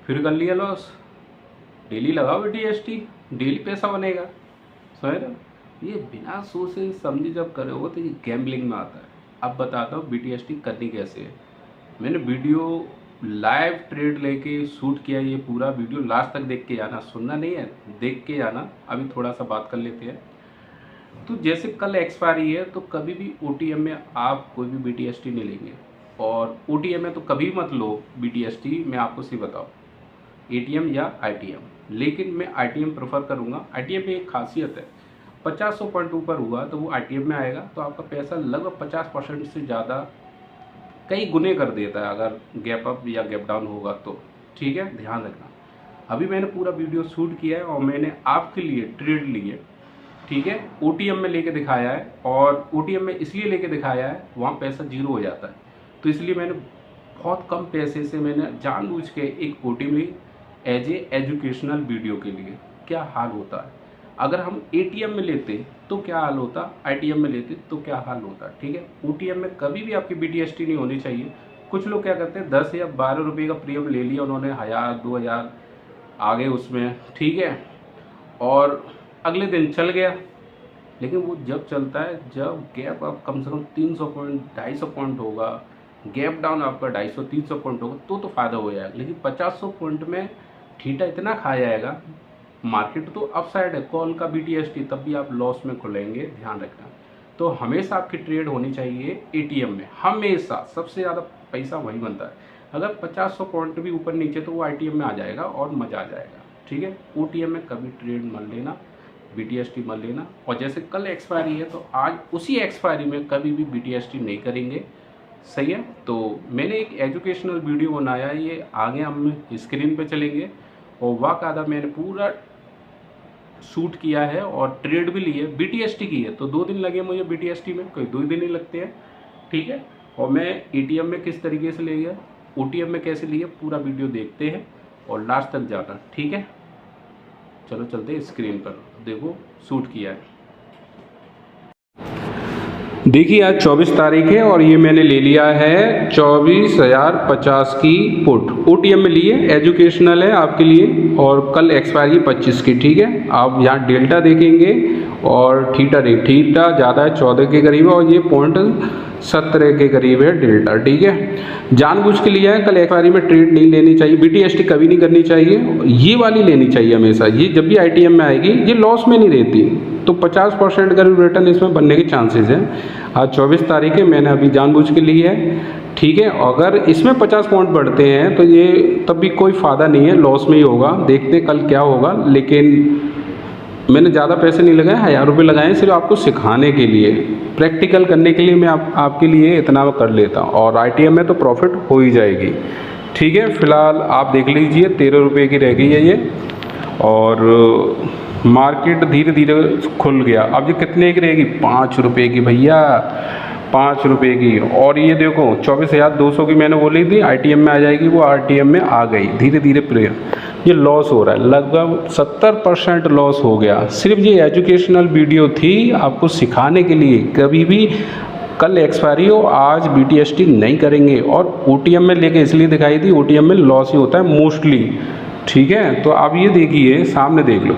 फिर कर लिया लॉस। डेली लगाओ BTST, डेली पैसा बनेगा। समझ रहे हो? ये बिना सोचे समझे जब करोगे तो ये गैम्बलिंग में आता है। अब बताता हूँ BTST करनी कैसे है। मैंने वीडियो लाइव ट्रेड लेके शूट किया, ये पूरा वीडियो लास्ट तक देख के जाना, सुनना नहीं है, देख के जाना। अभी थोड़ा सा बात कर लेते हैं। तो जैसे कल एक्सपायरी है तो कभी भी OTM में आप कोई भी BTST नहीं लेंगे, और OTM में तो कभी मत लो BTST। मैं आपको सही बताऊँ, ATM या ITM, लेकिन मैं ITM प्रेफर करूँगा। ITM में एक खासियत है, 50 पॉइंट ऊपर हुआ तो वो ITM में आएगा, तो आपका पैसा लगभग 50% से ज़्यादा कई गुने कर देता है अगर गैप अप या गैप डाउन होगा तो। ठीक है, ध्यान रखना। अभी मैंने पूरा वीडियो शूट किया है और मैंने आपके लिए ट्रेड ली है। ठीक है, OTM में लेके दिखाया है, और OTM में इसलिए लेके दिखाया है वहाँ पैसा जीरो हो जाता है, तो इसलिए मैंने बहुत कम पैसे से मैंने जानबूझ के एक OTM ली एज ए एजुकेशनल वीडियो के लिए। क्या हाल होता है अगर हम ATM में लेते तो क्या हाल होता, ITM में लेते तो क्या हाल होता। ठीक है, OTM में कभी भी आपकी BTST नहीं होनी चाहिए। कुछ लोग क्या करते हैं, 10 या 12 रुपये का प्रीमियम ले लिया उन्होंने, 1000-2000 आगे उसमें। ठीक है, और अगले दिन चल गया। लेकिन वो जब चलता है, जब गैप आप कम से कम 300 पॉइंट 250 पॉइंट होगा, गैप डाउन आपका 250-300 पॉइंट होगा तो फ़ायदा हो जाएगा। लेकिन 50 पॉइंट में ठीटा इतना खा जाएगा। मार्केट तो अपसाइड है, कॉल का BTST, तब भी आप लॉस में खुलेंगे, ध्यान रखना। तो हमेशा आपकी ट्रेड होनी चाहिए ATM में, हमेशा। सबसे ज़्यादा पैसा वही बनता है। अगर 50 पॉइंट भी ऊपर नीचे तो वो ITM में आ जाएगा और मज़ा आ जाएगा। ठीक है, OTM में कभी ट्रेड मत लेना, BTST मत लेना। और जैसे कल एक्सपायरी है तो आज उसी एक्सपायरी में कभी भी BTST नहीं करेंगे। सही है, तो मैंने एक एजुकेशनल वीडियो बनाया है, ये आगे हम स्क्रीन पे चलेंगे, और वाकायदा मैंने पूरा शूट किया है और ट्रेड भी ली है, BTST की है। तो 2 दिन लगे मुझे BTST में, कोई 2 दिन ही लगते हैं। ठीक है, और मैं ATM में किस तरीके से ले गया, OTM में कैसे लिए, पूरा वीडियो देखते हैं और लास्ट तक जाना। ठीक है, चलो चलते हैं स्क्रीन पर, देखो शूट किया है। देखिए आज 24 तारीख है और ये मैंने ले लिया है 24,050 की पुट, OTM में लिए, एजुकेशनल है आपके लिए, और कल एक्सपायरी 25 की। ठीक है, आप यहाँ डेल्टा देखेंगे और थीटा ज़्यादा है, 14 के करीब है, और ये 0.17 के करीब है डेल्टा। ठीक है, जानबूझ के लिया है। कल एक्सपायरी में ट्रेड नहीं लेनी चाहिए, BTST कभी नहीं करनी चाहिए, ये वाली लेनी चाहिए हमेशा। ये जब भी ITM में आएगी ये लॉस में नहीं रहती, तो 50% का रिटर्न इसमें बनने के चांसेस हैं। आज 24 तारीख है, मैंने अभी जानबूझ के ली है। ठीक है, अगर इसमें 50 पॉइंट बढ़ते हैं तो ये तब भी कोई फ़ायदा नहीं है, लॉस में ही होगा। देखते हैं कल क्या होगा, लेकिन मैंने ज़्यादा पैसे नहीं लगाए, 1000 रुपये लगाए हैं सिर्फ आपको सिखाने के लिए, प्रैक्टिकल करने के लिए। मैं आपके लिए इतना कर लेता हूँ, और ITM में तो प्रॉफिट हो ही जाएगी। ठीक है, फ़िलहाल आप देख लीजिए 13 रुपये की रह गई है ये, और मार्केट धीरे धीरे खुल गया। अब ये कितने की रहेगी, 5 रुपये की भैया, 5 रुपये की। और ये देखो 24,200 की मैंने बोली थी ITM में आ जाएगी, वो RTM में आ गई धीरे धीरे। प्लेयर ये लॉस हो रहा है, लगभग 70% लॉस हो गया। सिर्फ ये एजुकेशनल वीडियो थी आपको सिखाने के लिए। कभी भी कल एक्सपायरी हो, आज BTST नहीं करेंगे। और OTM में लेके इसलिए दिखाई थी, OTM में लॉस ही होता है मोस्टली। ठीक है, तो आप ये देखिए, सामने देख लो,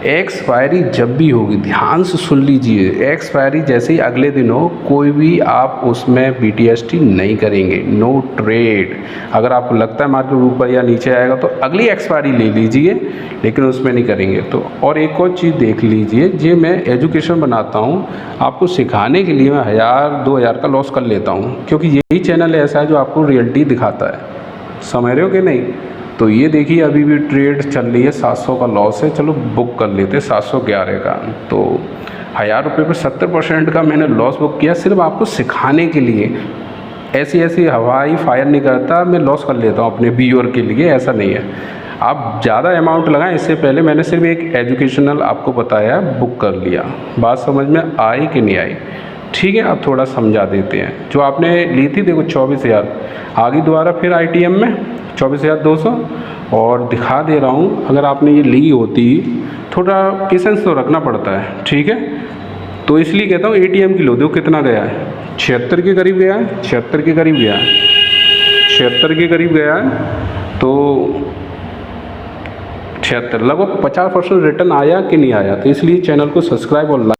एक्सपायरी जब भी होगी, ध्यान से सुन लीजिए, एक्सपायरी जैसे ही अगले दिन हो, कोई भी आप उसमें BTST नहीं करेंगे, नो ट्रेड। अगर आपको लगता है मार्केट ऊपर या नीचे आएगा तो अगली एक्सपायरी ले लीजिए, लेकिन उसमें नहीं करेंगे। तो और एक और चीज़ देख लीजिए, जो मैं एजुकेशन बनाता हूँ आपको सिखाने के लिए, मैं 1000-2000 का लॉस कर लेता हूँ, क्योंकि यही चैनल ऐसा है जो आपको रियलिटी दिखाता है। समझ रहे हो कि नहीं? तो ये देखिए अभी भी ट्रेड चल रही है, 700 का लॉस है, चलो बुक कर लेते हैं 711 का। तो 1000 रुपये पर 70% का मैंने लॉस बुक किया, सिर्फ आपको सिखाने के लिए। ऐसी हवाई फायर नहीं करता, मैं लॉस कर लेता हूँ अपने व्यूअर के लिए, ऐसा नहीं है। आप ज़्यादा अमाउंट लगाएं, इससे पहले मैंने सिर्फ एक एजुकेशनल आपको बताया, बुक कर लिया। बात समझ में आई कि नहीं आई? ठीक है, अब थोड़ा समझा देते हैं। जो आपने ली थी देखो 24,000, आगे दोबारा फिर ITM में 24,200, और दिखा दे रहा हूँ, अगर आपने ये ली होती, थोड़ा पेशेंस तो रखना पड़ता है। ठीक है, तो इसलिए कहता हूँ ATM की लो। देखो कितना गया है, 76 के करीब गया है, 76 के करीब गया है, 76 के करीब गया है। तो 76 लगभग 50% रिटर्न आया कि नहीं आया। तो इसलिए चैनल को सब्सक्राइब और लाइक